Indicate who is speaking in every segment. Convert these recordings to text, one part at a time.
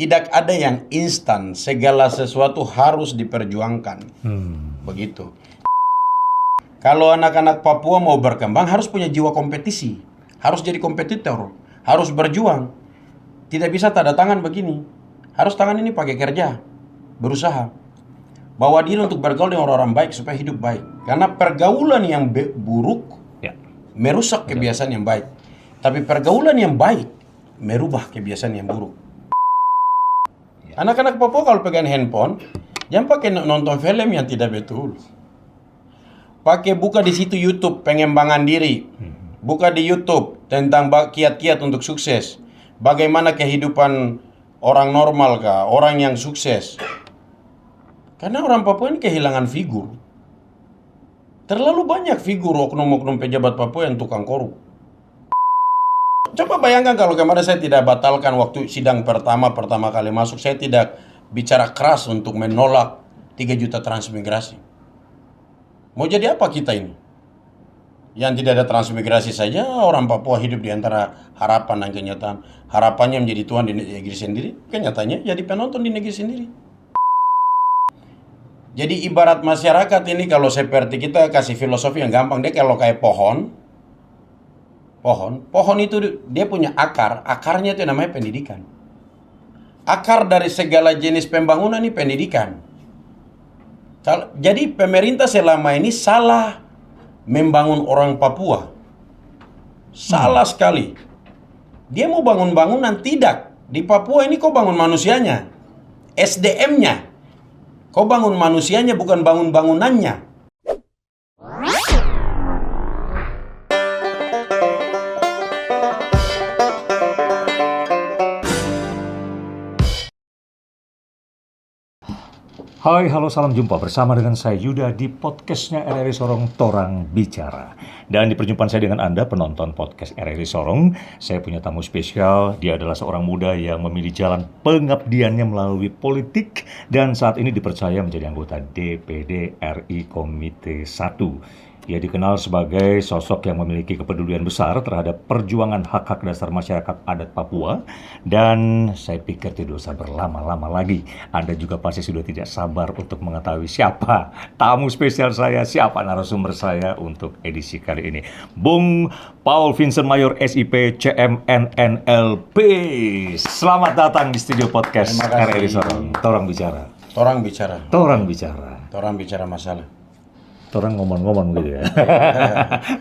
Speaker 1: Tidak ada yang instan, segala sesuatu harus diperjuangkan. Begitu. Kalau anak-anak Papua mau berkembang harus punya jiwa kompetisi. Harus jadi kompetitor, harus berjuang. Tidak bisa tanda tangan begini. Harus tangan ini pakai kerja, berusaha. Bawa diri untuk bergaul dengan orang-orang baik supaya hidup baik. Karena pergaulan yang buruk merusak kebiasaan yang baik. Tapi pergaulan yang baik merubah kebiasaan yang buruk. Anak-anak Papua kalau pegang handphone, jangan pakai nonton film yang tidak betul. Pakai buka di situ YouTube pengembangan diri. Buka di YouTube tentang kiat-kiat untuk sukses. Bagaimana kehidupan orang normal kah, orang yang sukses. Karena orang Papua ini kehilangan figur. Terlalu banyak figur oknum-oknum pejabat Papua yang tukang korup. Coba bayangkan kalau kemarin saya tidak batalkan waktu sidang pertama kali masuk, saya tidak bicara keras untuk menolak 3 juta transmigrasi. Mau jadi apa kita ini? Yang tidak ada transmigrasi saja, orang Papua hidup di antara harapan dan kenyataan. Harapannya menjadi tuan di negeri sendiri, kenyataannya jadi penonton di negeri sendiri. Jadi ibarat masyarakat ini kalau seperti kita kasih filosofi yang gampang, dia kalau kayak pohon itu dia punya akar, akarnya itu namanya pendidikan. Akar dari segala jenis pembangunan ini pendidikan. Jadi pemerintah selama ini salah membangun orang Papua. Salah sekali. Dia mau bangun bangunan, tidak. Di Papua ini kau bangun manusianya, SDM-nya. Kau bangun manusianya, bukan bangun bangunannya.
Speaker 2: Hai, halo, salam jumpa bersama dengan saya Yuda di podcastnya RRI Sorong Torang Bicara. Dan di perjumpaan saya dengan Anda, penonton podcast RRI Sorong, saya punya tamu spesial. Dia adalah seorang muda yang memilih jalan pengabdiannya melalui politik dan saat ini dipercaya menjadi anggota DPD RI Komite 1. Ia dikenal sebagai sosok yang memiliki kepedulian besar terhadap perjuangan hak-hak dasar masyarakat adat Papua. Dan saya pikir tidak usah berlama-lama lagi. Anda juga pasti sudah tidak sabar untuk mengetahui siapa tamu spesial saya, siapa narasumber saya untuk edisi kali ini. Bung Paul Vincent Mayor SIP CMNNLP. Selamat datang di studio podcast RRI Sorong. Torang Bicara.
Speaker 1: Torang bicara.
Speaker 2: Torang Bicara.
Speaker 1: Torang bicara masalah.
Speaker 2: Orang ngomong-ngomong gitu ya.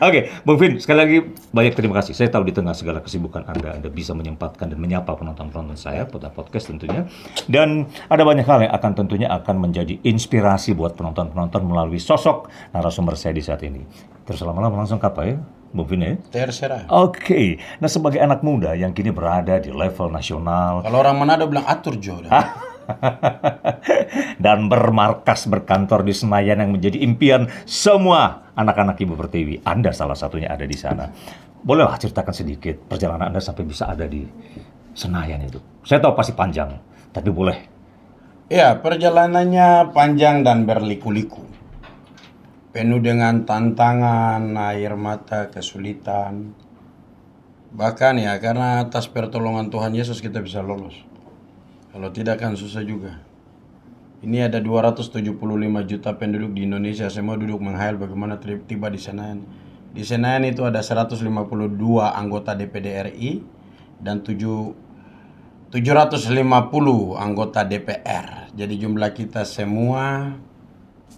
Speaker 2: Oke, Bung Vin, sekali lagi banyak terima kasih. Saya tahu di tengah segala kesibukan Anda bisa menyempatkan dan menyapa penonton-penonton saya, podcast tentunya. Dan ada banyak hal yang tentunya akan menjadi inspirasi buat penonton-penonton melalui sosok narasumber saya di saat ini. Terus lama-lama langsung kapa ya, Bung Vin ya?
Speaker 1: Terserah.
Speaker 2: Oke, nah sebagai anak muda yang kini berada di level nasional.
Speaker 1: Kalau orang Manado bilang atur Jo.
Speaker 2: Dan berkantor di Senayan yang menjadi impian semua anak-anak Ibu Pertiwi. Anda salah satunya ada di sana. Bolehlah ceritakan sedikit perjalanan Anda sampai bisa ada di Senayan itu. Saya tahu pasti panjang, tapi boleh.
Speaker 1: Ya, perjalanannya panjang dan berliku-liku. Penuh dengan tantangan, air mata, kesulitan. Bahkan ya, karena atas pertolongan Tuhan Yesus kita bisa lolos. Kalau tidak kan susah juga. Ini ada 275 juta penduduk di Indonesia, semua duduk menghayal bagaimana tiba di Senayan. Di Senayan itu ada 152 anggota DPD RI dan 750 anggota DPR. Jadi jumlah kita semua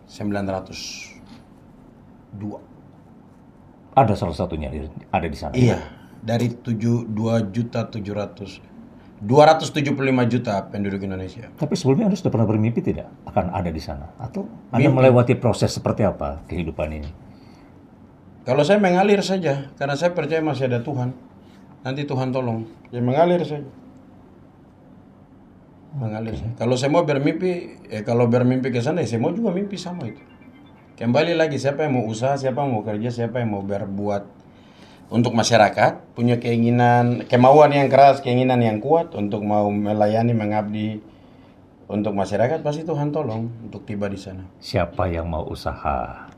Speaker 1: 902.
Speaker 2: Ada salah satunya ada di sana.
Speaker 1: Iya, dari 275 juta penduduk Indonesia.
Speaker 2: Tapi sebelumnya Anda sudah pernah bermimpi tidak akan ada di sana? Atau Anda melewati proses seperti apa kehidupan ini?
Speaker 1: Kalau saya mengalir saja, karena saya percaya masih ada Tuhan. Nanti Tuhan tolong. Ya mengalir saja. Mengalir saja. Kalau saya mau bermimpi, kalau bermimpi ke sana, saya mau juga mimpi sama itu. Kembali lagi, siapa yang mau usaha, siapa yang mau kerja, siapa yang mau berbuat untuk masyarakat, punya keinginan, kemauan yang keras, keinginan yang kuat untuk mau melayani, mengabdi untuk masyarakat, pasti Tuhan tolong untuk tiba di sana.
Speaker 2: Siapa yang mau usaha,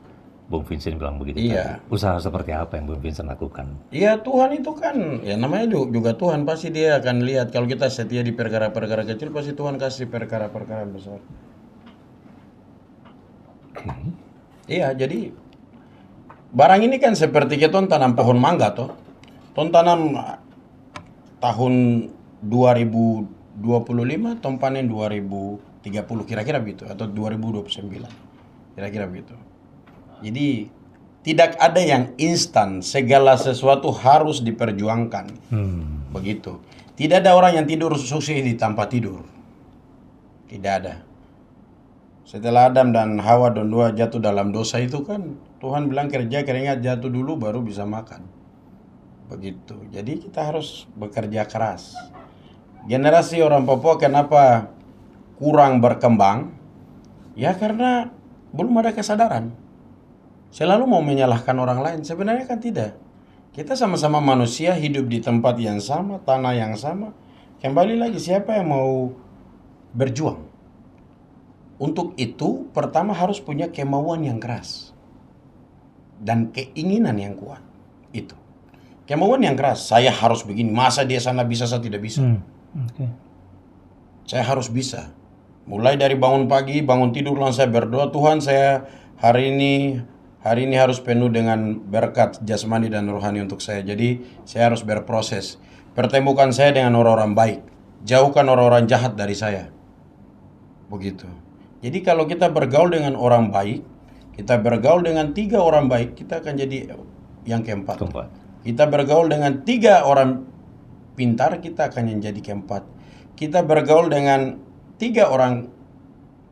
Speaker 2: Bung Vincent bilang begitu
Speaker 1: Iya.
Speaker 2: tadi. Usaha seperti apa yang Bung Vincent lakukan?
Speaker 1: Iya, Tuhan itu kan, ya namanya juga Tuhan, pasti dia akan lihat. Kalau kita setia di perkara-perkara kecil, pasti Tuhan kasih perkara-perkara besar. Iya, jadi barang ini kan seperti kita tanam pohon mangga toh. Ton tanam tahun 2025, ton panen 2030 kira-kira begitu, atau 2029. Kira-kira begitu. Jadi tidak ada yang instan, segala sesuatu harus diperjuangkan. Begitu. Tidak ada orang yang tidur sukses di tanpa tidur. Tidak ada. Setelah Adam dan Hawa dan dua jatuh dalam dosa itu kan Tuhan bilang kerja keringat jatuh dulu baru bisa makan. Begitu. Jadi kita harus bekerja keras. Generasi orang Papua kenapa kurang berkembang? Ya karena belum ada kesadaran. Selalu mau menyalahkan orang lain. Sebenarnya kan tidak. Kita sama-sama manusia hidup di tempat yang sama, tanah yang sama. Kembali lagi siapa yang mau berjuang? Untuk itu pertama harus punya kemauan yang keras. Dan keinginan yang kuat. Itu. Kemauan yang keras. Saya harus begini. Masa dia sana bisa, saya tidak bisa. Saya harus bisa. Mulai dari bangun pagi, bangun tidur langsung saya berdoa, Tuhan saya hari ini harus penuh dengan berkat jasmani dan rohani untuk saya. Jadi saya harus berproses. Pertemukan saya dengan orang-orang baik. Jauhkan orang-orang jahat dari saya. Begitu. Jadi kalau kita bergaul dengan orang baik, kita bergaul dengan 3 orang baik, kita akan jadi yang keempat. Kita bergaul dengan 3 orang pintar, kita akan menjadi keempat. Kita bergaul dengan 3 orang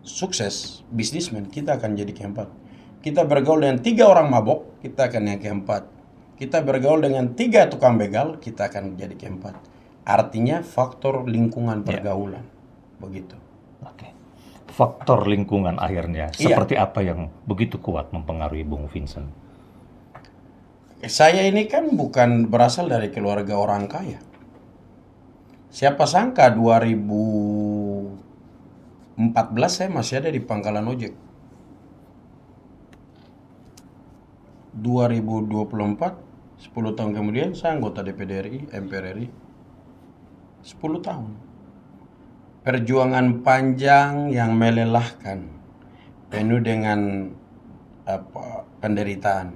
Speaker 1: sukses, bisnismen, kita akan jadi keempat. Kita bergaul dengan 3 orang mabok, kita akan yang keempat. Kita bergaul dengan 3 tukang begal, kita akan jadi keempat. Artinya faktor lingkungan pergaulan. Begitu.
Speaker 2: Oke. Faktor lingkungan akhirnya seperti apa yang begitu kuat mempengaruhi Bung Vincent?
Speaker 1: Saya ini kan bukan berasal dari keluarga orang kaya. Siapa sangka 2014 saya masih ada di pangkalan ojek. 2024, 10 tahun kemudian saya anggota DPD RI, MPR RI. 10 tahun. Perjuangan panjang yang melelahkan, penuh dengan penderitaan,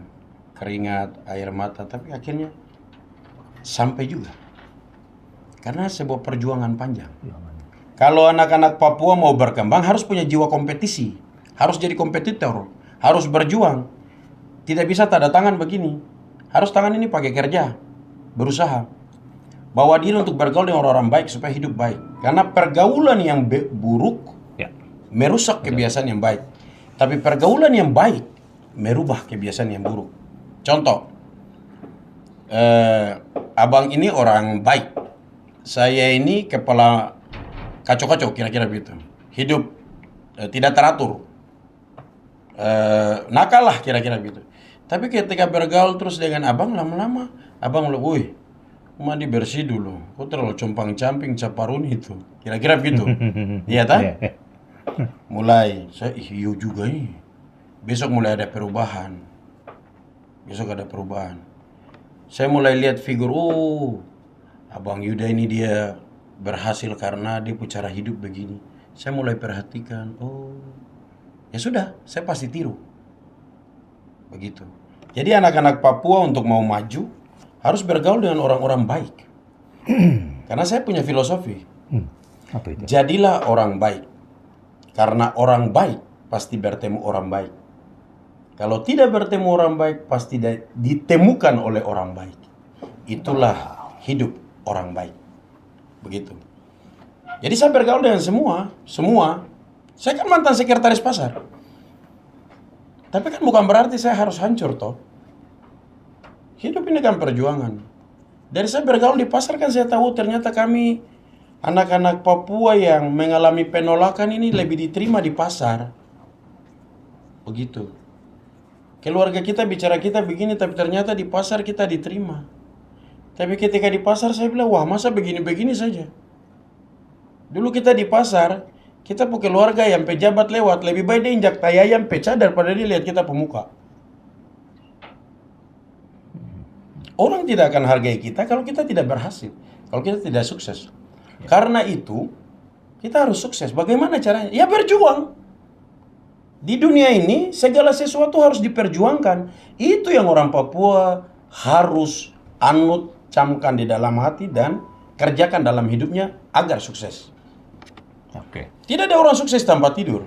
Speaker 1: keringat, air mata, tapi akhirnya sampai juga. Karena sebuah perjuangan panjang. Kalau anak-anak Papua mau berkembang harus punya jiwa kompetisi, harus jadi kompetitor, harus berjuang. Tidak bisa tanda tangan begini. Harus tangan ini pakai kerja, berusaha. Bawa diri untuk bergaul dengan orang-orang baik supaya hidup baik. Karena pergaulan yang buruk merusak kebiasaan yang baik. Tapi pergaulan yang baik merubah kebiasaan yang buruk. Contoh, abang ini orang baik. Saya ini kepala kacau-kacau kira-kira begitu. Hidup tidak teratur. Nakal lah kira-kira begitu. Tapi ketika bergaul terus dengan abang, lama-lama abang bilang, "Woi, mandi bersih dulu. Kok terlalu compang-camping caparun itu." Kira-kira begitu. Iya tak? Mulai, saya iya juga nih. Besok mulai ada perubahan. Saya mulai lihat figur, Abang Yuda ini dia berhasil karena dia punya cara hidup begini. Saya mulai perhatikan, ya sudah, saya pasti tiru. Begitu. Jadi anak-anak Papua untuk mau maju harus bergaul dengan orang-orang baik. Karena saya punya filosofi.
Speaker 2: Apa itu?
Speaker 1: Jadilah orang baik. Karena orang baik pasti bertemu orang baik. Kalau tidak bertemu orang baik pasti ditemukan oleh orang baik. Itulah hidup orang baik. Begitu. Jadi saya bergaul dengan semua. Saya kan mantan sekretaris pasar. Tapi kan bukan berarti saya harus hancur toh. Hidup ini kan perjuangan. Dari saya bergaul di pasar kan saya tahu ternyata kami anak-anak Papua yang mengalami penolakan ini lebih diterima di pasar. Begitu. Keluarga kita bicara kita begini tapi ternyata di pasar kita diterima. Tapi ketika di pasar saya bilang, wah masa begini-begini saja. Dulu kita di pasar, kita punya keluarga yang pejabat lewat, lebih baik dia injak tai ayam pecah daripada dia lihat kita pemuka. Orang tidak akan hargai kita kalau kita tidak berhasil, kalau kita tidak sukses. Karena itu, kita harus sukses. Bagaimana caranya? Ya berjuang. Di dunia ini, segala sesuatu harus diperjuangkan. Itu yang orang Papua harus anut, camkan di dalam hati dan kerjakan dalam hidupnya agar sukses.
Speaker 2: Oke.
Speaker 1: Tidak ada orang sukses tanpa tidur.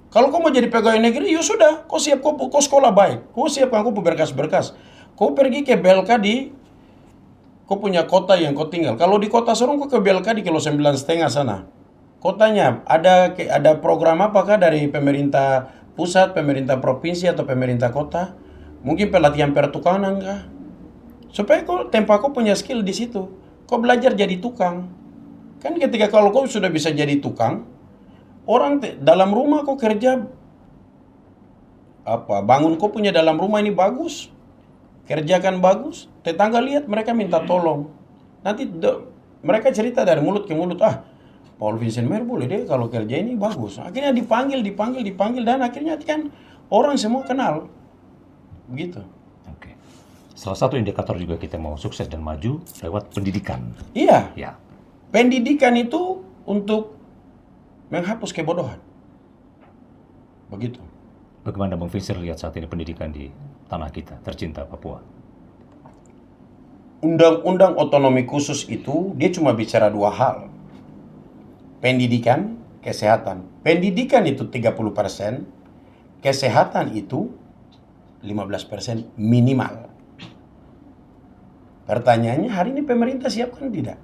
Speaker 1: Kalau kau mau jadi pegawai negeri, ya sudah, kau siap, kau sekolah baik, kau siapkan kau berkas-berkas, kau pergi ke BLK di, kau punya kota yang kau tinggal. Kalau di kota Sorong, kau ke BLK di kilo 9,5 sana. Kau tanya, ada program apakah dari pemerintah pusat, pemerintah provinsi atau pemerintah kota? Mungkin pelatihan pertukangan kah? Supaya kau tempat kau punya skill di situ. Kau belajar jadi tukang. Kan ketika kalau kau sudah bisa jadi tukang, orang dalam rumah kau kerja bangun kau punya dalam rumah ini bagus, kerjakan bagus, tetangga lihat mereka minta tolong. Nanti mereka cerita dari mulut ke mulut, Paul Vincent Mer boleh deh kalau kerja ini bagus. Akhirnya dipanggil dan akhirnya kan orang semua kenal. Begitu.
Speaker 2: Oke. Salah satu indikator juga kita mau sukses dan maju lewat pendidikan.
Speaker 1: Iya.
Speaker 2: Ya.
Speaker 1: Pendidikan itu untuk menghapus kebodohan. Begitu.
Speaker 2: Bagaimana Bang Vincent lihat saat ini pendidikan di tanah kita, tercinta Papua?
Speaker 1: Undang-undang otonomi khusus itu dia cuma bicara dua hal. Pendidikan, kesehatan. Pendidikan itu 30%, kesehatan itu 15% minimal. Pertanyaannya, hari ini pemerintah siapkan tidak?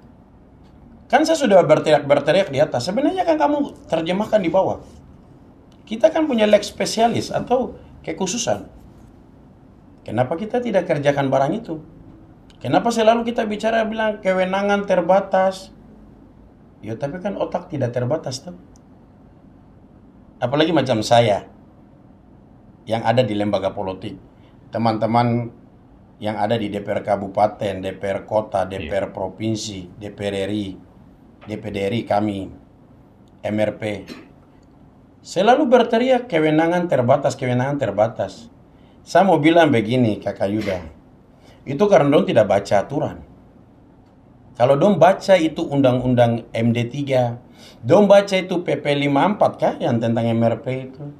Speaker 1: Kan saya sudah berteriak di atas. Sebenarnya kan kamu terjemahkan di bawah. Kita kan punya leg spesialis atau kekhususan. Kenapa kita tidak kerjakan barang itu? Kenapa selalu kita bicara bilang kewenangan terbatas? Ya tapi kan otak tidak terbatas tuh. Apalagi macam saya yang ada di lembaga politik. Teman-teman yang ada di DPR Kabupaten, DPR Kota, DPR Provinsi, DPR RI, DPD RI kami, MRP. Selalu berteriak kewenangan terbatas, kewenangan terbatas. Saya mau bilang begini, Kakak Yuda. Itu karena dong tidak baca aturan. Kalau dong baca itu Undang-Undang MD3, dong baca itu PP 54 kah yang tentang MRP itu.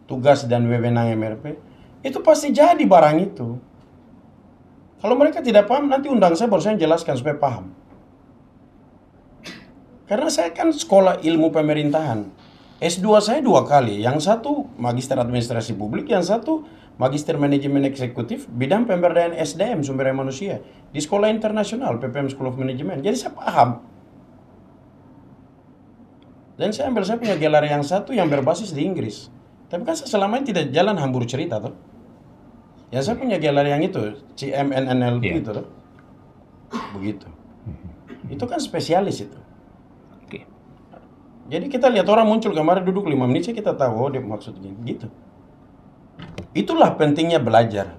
Speaker 1: Tugas dan wewenang MRP. Itu pasti jadi barang itu. Kalau mereka tidak paham, nanti undang saya baru saya jelaskan supaya paham. Karena saya kan sekolah ilmu pemerintahan. S2 saya 2 kali. Yang satu Magister Administrasi Publik, yang satu Magister Manajemen Eksekutif, bidang pemberdayaan SDM, sumber daya manusia. Di sekolah internasional, PPM School of Management. Jadi saya paham. Dan saya punya gelar yang satu yang berbasis di Inggris. Tapi kan saya selama ini tidak jalan hambur cerita tuh. Ya saya punya gelar yang itu, CMNNLP itu tuh. Begitu. Itu kan spesialis itu.
Speaker 2: Oke.
Speaker 1: Jadi kita lihat orang muncul kemarin duduk 5 menit saja kita tahu, oh dia maksud gini, gitu. Itulah pentingnya belajar.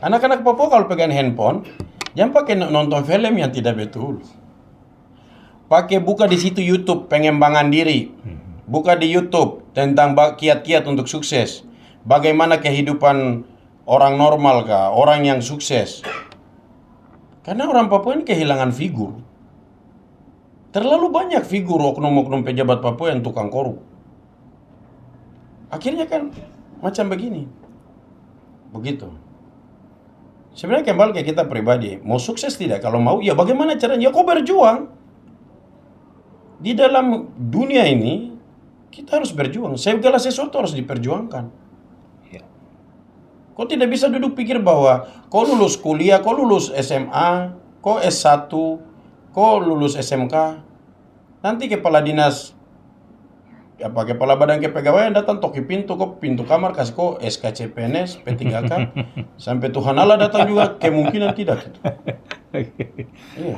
Speaker 1: Anak-anak Papua kalau pegang handphone, jangan pakai nonton film yang tidak betul. Pakai buka di situ YouTube pengembangan diri. Buka di YouTube tentang kiat-kiat untuk sukses. Bagaimana kehidupan orang normal kah, orang yang sukses. Karena orang Papua ini kehilangan figur. Terlalu banyak figur oknum-oknum pejabat Papua yang tukang korup. Akhirnya kan macam begini. Begitu. Sebenarnya kembali ke kita pribadi. Mau sukses tidak? Kalau mau, ya bagaimana caranya? Ya kau berjuang. Di dalam dunia ini, kita harus berjuang. Segala sesuatu harus diperjuangkan. Kau tidak bisa duduk pikir bahwa kau lulus kuliah, kau lulus SMA, kau S1, kau lulus SMK. Nanti kepala dinas, kepala badan kepegawaian datang toki pintu, kau pintu kamar kasih kau SKCPNS, P3K. Sampai Tuhan Allah datang juga, kemungkinan tidak. Gitu. Iya.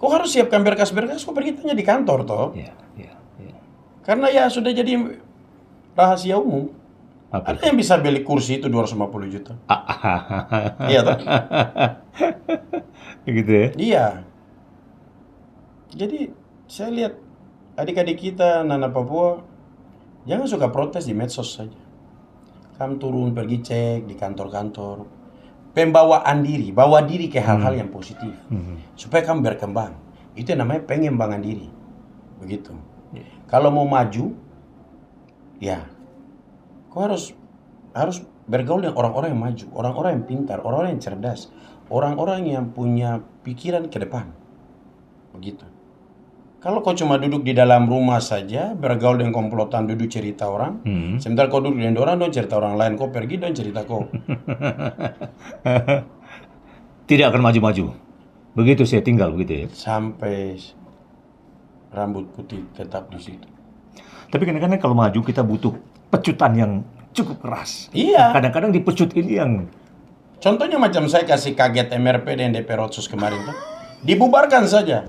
Speaker 1: Kau harus siapkan berkas-berkas, kau pergi tanya di kantor toh. Karena ya sudah jadi rahasia umum. Ada yang bisa beli kursi itu 250 juta. Iya toh?
Speaker 2: Gitu ya?
Speaker 1: Iya. Jadi saya lihat adik-adik kita Nana Papua jangan suka protes di medsos saja. Kamu turun pergi cek di kantor-kantor. pembawaan diri, bawa diri ke hal-hal yang positif. Supaya kamu berkembang. Itu yang namanya pengembangan diri. Begitu. Kalau mau maju, ya, kau harus bergaul dengan orang-orang yang maju, orang-orang yang pintar, orang-orang yang cerdas, orang-orang yang punya pikiran ke depan. Begitu. Kalau kau cuma duduk di dalam rumah saja, bergaul dengan komplotan, duduk cerita orang, sebentar kau duduk dengan orang, dong cerita orang lain, kau pergi dong cerita kau.
Speaker 2: Tidak akan maju-maju. Begitu saya tinggal begitu ya.
Speaker 1: Sampai rambut putih tetap di situ.
Speaker 2: Tapi kadang-kadang kalau maju kita butuh pecutan yang cukup keras.
Speaker 1: Iya.
Speaker 2: Kadang-kadang dipecut ini yang
Speaker 1: Contohnya macam saya kasih kaget MRP dan DPR Otsus kemarin tuh. Dibubarkan saja.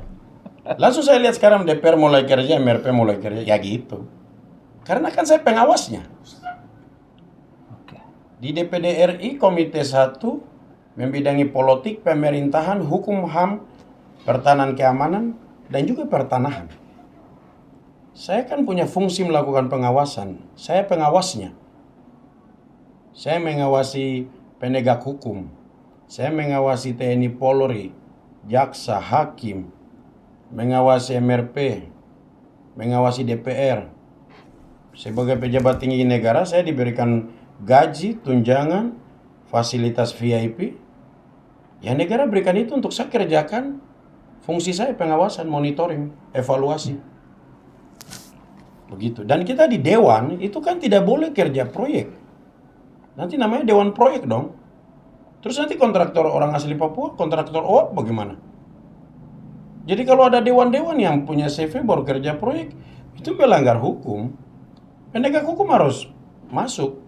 Speaker 1: Langsung saya lihat sekarang DPR mulai kerja, MRP mulai kerja. Ya gitu. Karena kan saya pengawasnya. Di DPD RI Komite 1 membidangi politik, pemerintahan, hukum, HAM, pertahanan keamanan, dan juga pertanahan. Saya kan punya fungsi melakukan pengawasan. Saya pengawasnya. Saya mengawasi penegak hukum. Saya mengawasi TNI Polri, jaksa, hakim, mengawasi MRP, mengawasi DPR. Sebagai pejabat tinggi negara, saya diberikan gaji, tunjangan, fasilitas VIP. Ya negara berikan itu untuk saya kerjakan fungsi saya pengawasan, monitoring, evaluasi. Begitu. Dan kita di dewan itu kan tidak boleh kerja proyek. Nanti namanya dewan proyek dong. Terus nanti kontraktor orang asli Papua, kontraktor OAP bagaimana? Jadi kalau ada dewan-dewan yang punya CV baru kerja proyek, itu melanggar hukum. Penegak hukum harus masuk.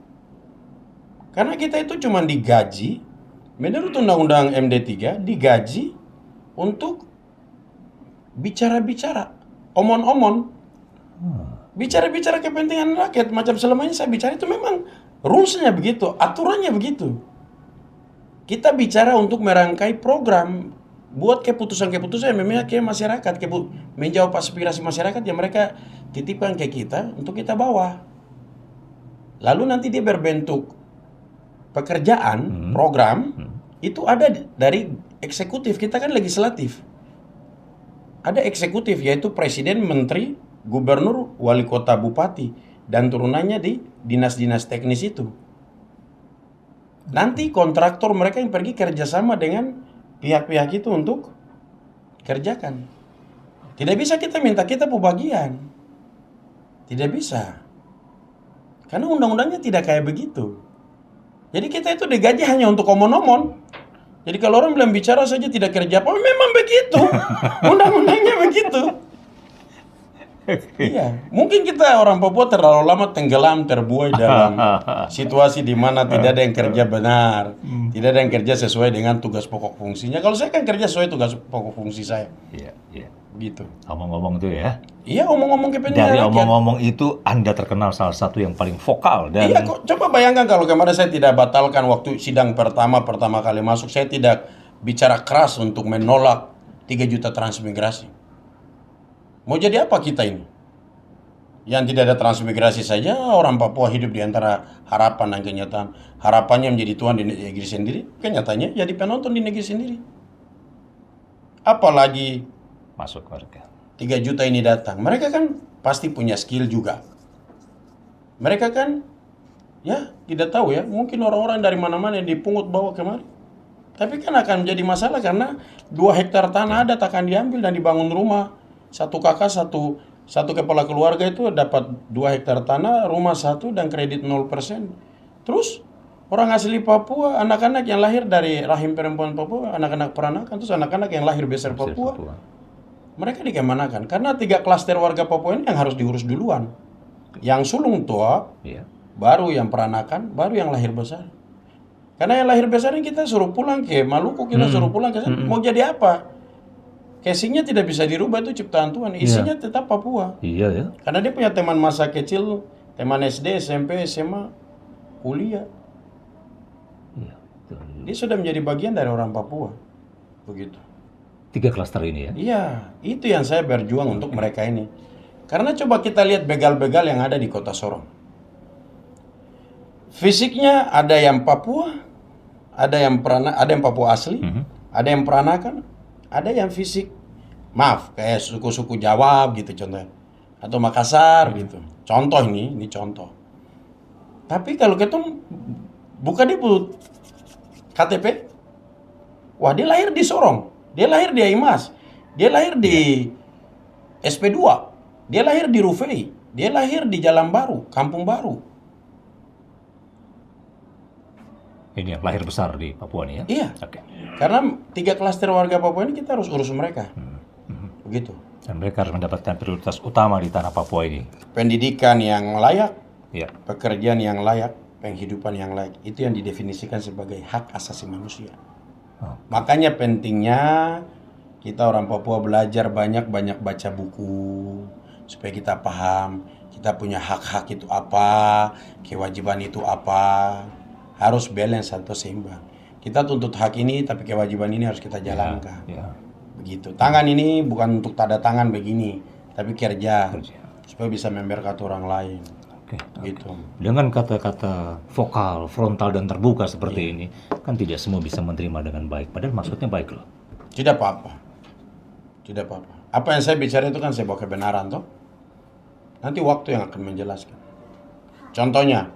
Speaker 1: Karena kita itu cuma digaji, menurut Undang-Undang MD3, digaji untuk bicara-bicara, omon-omon. Bicara-bicara kepentingan rakyat, macam selama ini saya bicara itu memang rules-nya begitu, aturannya begitu. Kita bicara untuk merangkai program, buat keputusan-keputusan yang memang ke masyarakat, menjawab aspirasi masyarakat yang mereka titipkan ke kita untuk kita bawa. Lalu nanti dia berbentuk pekerjaan, program, itu ada dari eksekutif, kita kan legislatif. Ada eksekutif, yaitu presiden, menteri, gubernur, wali kota, bupati, dan turunannya di dinas-dinas teknis itu. Nanti kontraktor mereka yang pergi kerjasama dengan pihak-pihak itu untuk kerjakan. Tidak bisa kita minta kita pembagian. Tidak bisa. Karena undang-undangnya tidak kayak begitu. Jadi kita itu digaji hanya untuk omon-omon. Jadi kalau orang bilang bicara saja tidak kerja apa, memang begitu. Undang-undangnya begitu. Iya, mungkin kita orang Papua terlalu lama tenggelam, terbuai dalam situasi di mana tidak ada yang kerja benar, tidak ada yang kerja sesuai dengan tugas pokok fungsinya. Kalau saya kan kerja sesuai tugas pokok fungsi saya.
Speaker 2: Iya, iya.
Speaker 1: Gitu.
Speaker 2: Omong-omong itu ya.
Speaker 1: Iya, omong-omong kepentingan
Speaker 2: Dari
Speaker 1: rakyat.
Speaker 2: omong-omong itu Anda terkenal salah satu yang paling vokal dan
Speaker 1: Iya, kok coba bayangkan kalau kemarin saya tidak batalkan waktu sidang pertama kali masuk, saya tidak bicara keras untuk menolak 3 juta transmigrasi. Mau jadi apa kita ini? Yang tidak ada transmigrasi saja, orang Papua hidup di antara harapan dan kenyataan. Harapannya menjadi tuan di negeri sendiri, kenyataannya jadi penonton di negeri sendiri. Apalagi
Speaker 2: masuk warga.
Speaker 1: 3 juta ini datang. Mereka kan pasti punya skill juga. Mereka kan, ya tidak tahu ya, mungkin orang-orang dari mana-mana yang dipungut bawa kemari. Tapi kan akan menjadi masalah karena 2 hektar tanah adat akan diambil dan dibangun rumah. Satu kakak, satu kepala keluarga itu dapat 2 hektar tanah, rumah 1 dan kredit 0%. Terus orang asli Papua, anak-anak yang lahir dari rahim perempuan Papua, anak-anak peranakan, terus anak-anak yang lahir besar Papua, mereka dikemanakan? Karena 3 klaster warga Papua ini yang harus diurus duluan. Yang sulung tua, baru yang peranakan, baru yang lahir besar. Karena yang lahir besar ini kita suruh pulang ke Maluku, kita suruh pulang ke sana. Mau jadi apa? Casingnya tidak bisa dirubah, itu ciptaan Tuhan. Isinya tetap Papua.
Speaker 2: Iya ya.
Speaker 1: Karena dia punya teman masa kecil, teman SD, SMP, SMA, kuliah.
Speaker 2: Iya.
Speaker 1: Dia sudah menjadi bagian dari orang Papua. Begitu.
Speaker 2: 3 klaster ini ya.
Speaker 1: Iya, itu yang saya berjuang untuk mereka ini. Karena coba kita lihat begal-begal yang ada di kota Sorong. Fisiknya ada yang Papua, ada yang Papua asli, ada yang peranakan, ada yang fisik. Maaf, kayak suku-suku Jawa gitu contohnya. Atau Makassar gitu. Contoh ini contoh. Tapi kalau kita buka di KTP, wah dia lahir di Sorong, dia lahir di Aimas, dia lahir di SP2, dia lahir di Rufai, dia lahir di Jalan Baru, Kampung Baru.
Speaker 2: Ini yang lahir besar di Papua nih ya?
Speaker 1: Iya.
Speaker 2: Oke.
Speaker 1: Karena 3 klaster warga Papua ini kita harus urus mereka. Begitu.
Speaker 2: Dan mereka harus mendapatkan prioritas utama di tanah Papua ini.
Speaker 1: Pendidikan yang layak,
Speaker 2: Ya.
Speaker 1: pekerjaan yang layak, penghidupan yang layak. Itu yang didefinisikan sebagai hak asasi manusia.
Speaker 2: Oh.
Speaker 1: Makanya pentingnya kita orang Papua belajar banyak-banyak baca buku supaya kita paham kita punya hak-hak itu apa, kewajiban itu apa. Harus balance atau seimbang. Kita tuntut hak ini tapi kewajiban ini harus kita jalankan.
Speaker 2: Ya.
Speaker 1: Begitu. Tangan ini bukan untuk tanda tangan begini, tapi kerja supaya bisa memberkati orang lain.
Speaker 2: Oke.
Speaker 1: Gitu.
Speaker 2: Dengan kata-kata vokal, frontal dan terbuka seperti ini, kan tidak semua bisa menerima dengan baik. Padahal maksudnya baik loh.
Speaker 1: Tidak apa-apa. Tidak apa-apa. Apa yang saya bicara itu kan saya bawa kebenaran toh. Nanti waktu yang akan menjelaskan. Contohnya,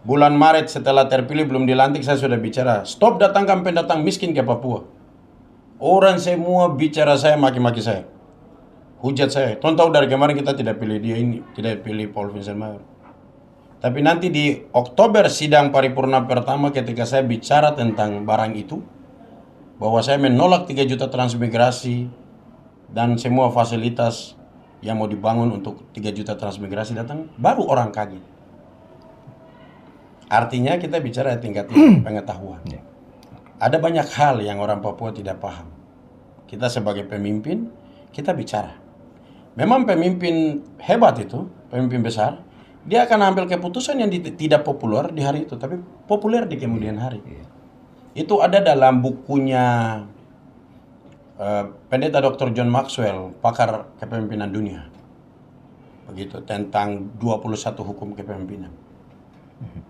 Speaker 1: bulan Maret setelah terpilih belum dilantik saya sudah bicara, stop datangkan pendatang miskin ke Papua. Orang semua bicara saya, maki-maki saya. Hujat saya. Tuan tahu dari kemarin kita tidak pilih dia ini, tidak pilih Paul Vincent Mayor. Tapi nanti di Oktober sidang paripurna pertama ketika saya bicara tentang barang itu, bahwa saya menolak 3 juta transmigrasi dan semua fasilitas yang mau dibangun untuk 3 juta transmigrasi datang, baru orang kaget. Artinya kita bicara tingkat pengetahuan. Ada banyak hal yang orang Papua tidak paham. Kita sebagai pemimpin, kita bicara. Memang pemimpin hebat itu, pemimpin besar, dia akan ambil keputusan yang tidak populer di hari itu, tapi populer di kemudian hari. Itu ada dalam bukunya Pendeta Dr. John Maxwell, pakar kepemimpinan dunia. Begitu, tentang 21 hukum kepemimpinan.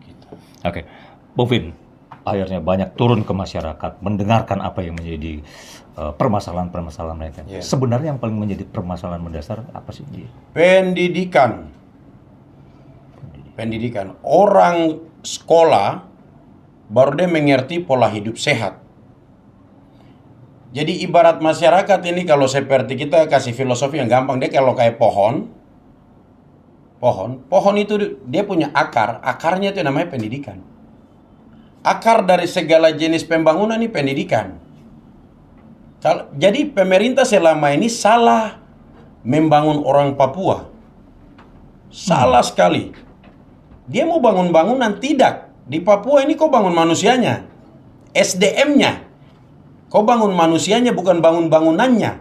Speaker 1: Gitu.
Speaker 2: Oke. Bung Vin, akhirnya banyak turun ke masyarakat, mendengarkan apa yang menjadi permasalahan-permasalahan mereka.
Speaker 1: Yeah.
Speaker 2: Sebenarnya yang paling menjadi permasalahan mendasar apa sih?
Speaker 1: Pendidikan. Orang sekolah baru dia mengerti pola hidup sehat. Jadi ibarat masyarakat ini kalau seperti kita kasih filosofi yang gampang, dia kalau kayak pohon itu dia punya akar, akarnya itu namanya pendidikan. Akar dari segala jenis pembangunan ini pendidikan. Jadi pemerintah selama ini salah membangun orang Papua. Salah sekali. Dia mau bangun bangunan, tidak. Di Papua ini kau bangun manusianya. SDM-nya. Kau bangun manusianya, bukan bangun bangunannya.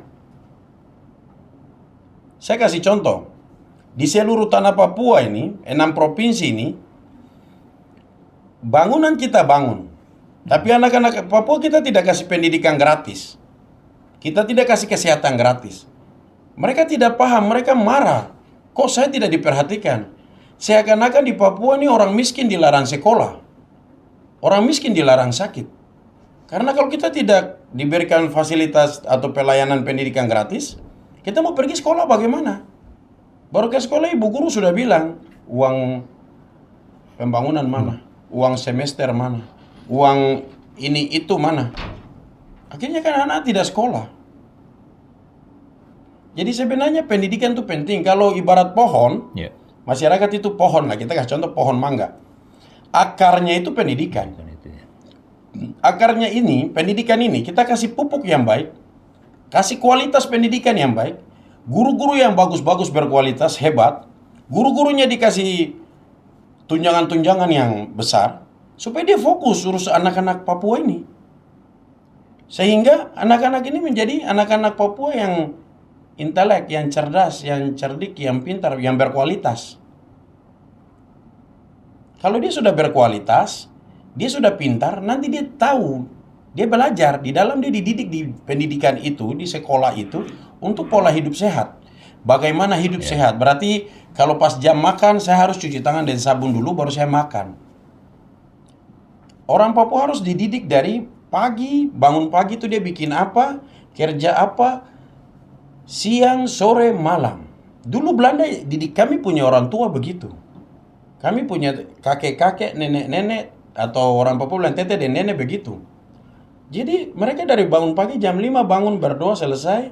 Speaker 1: Saya kasih contoh. Di seluruh tanah Papua ini, 6 provinsi ini, bangunan kita bangun. Tapi anak-anak Papua kita tidak kasih pendidikan gratis. Kita tidak kasih kesehatan gratis. Mereka tidak paham, mereka marah. Kok saya tidak diperhatikan? Seakan-akan di Papua ini orang miskin dilarang sekolah. Orang miskin dilarang sakit. Karena kalau kita tidak diberikan fasilitas atau pelayanan pendidikan gratis, kita mau pergi sekolah bagaimana? Baru ke sekolah ibu guru sudah bilang, uang pembangunan mana? Uang semester mana? Uang ini itu mana? Akhirnya kan anak tidak sekolah. Jadi sebenarnya pendidikan itu penting. Kalau ibarat pohon, masyarakat itu pohon lah. Kita kasih contoh pohon mangga. Akarnya itu pendidikan. Akarnya ini, pendidikan ini, kita kasih pupuk yang baik. Kasih kualitas pendidikan yang baik. Guru-guru yang bagus-bagus berkualitas, hebat. Guru-gurunya dikasih tunjangan-tunjangan yang besar. Supaya dia fokus urus anak-anak Papua ini. Sehingga anak-anak ini menjadi anak-anak Papua yang intelek, yang cerdas, yang cerdik, yang pintar, yang berkualitas. Kalau dia sudah berkualitas, dia sudah pintar, nanti dia tahu, dia belajar, di dalam dia dididik di pendidikan itu, di sekolah itu, untuk pola hidup sehat. Bagaimana hidup sehat? Berarti kalau pas jam makan, saya harus cuci tangan dan sabun dulu, baru saya makan. Orang Papua harus dididik dari pagi, bangun pagi itu dia bikin apa, kerja apa, siang, sore, malam. Dulu Belanda didik kami punya orang tua begitu. Kami punya kakek-kakek, nenek-nenek, atau orang Papua bilang tete dan nenek begitu. Jadi mereka dari bangun pagi jam 5 bangun berdoa selesai,